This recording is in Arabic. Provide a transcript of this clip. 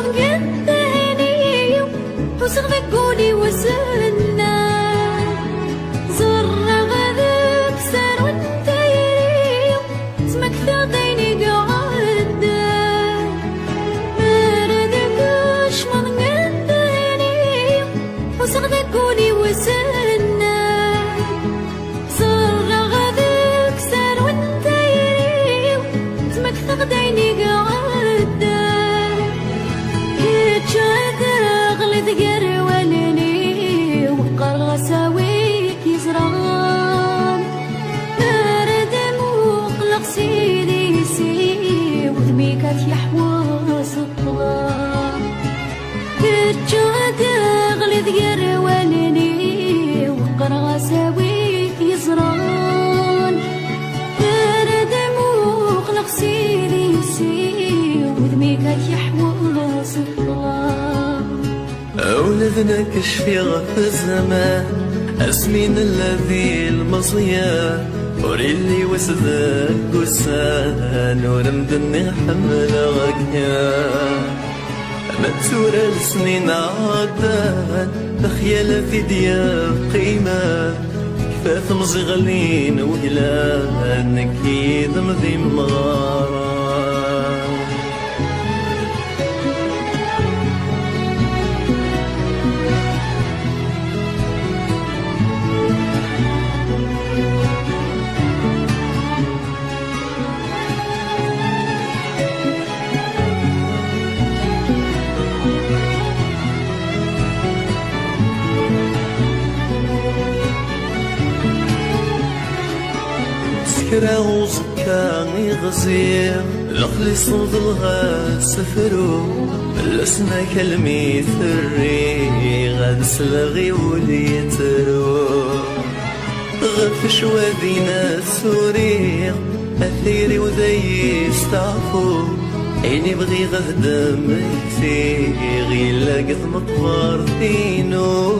من قدهني وسغ ذكوني وسنا زر غذاك سار وانت يريو اسمك ثاقيني قعدا مردكش من قدهني وسغ ذكوني وسنا زر غذاك سار وانت يريو اسمك ثاقيني قعدا ذقر ولني وقر سويك يزران برد مقلق سيدي سي وذميك يحوس الطلاب كتشاد ذقر ولني وقر سويك يزران برد مقلق سيدي سي وذميك يحوس الطلاب أولدنا كشفي غف الزمان أسمين الذي المصيا وري اللي وسدك قسان ورمدني حمل غكيا متسورة السنين عدان تخيل في دياب قيمة كفاف مزغلين وقلان أكيد مذي مغارة كراوز كان يغزير لقلي صوت الغا سفرو لسنا كلمي ثري غاد سلغي وليترو غفش وذينا سوري أثيري وذي استعفو عيني بغي غهدم كثير غي لاقت مطوار دينو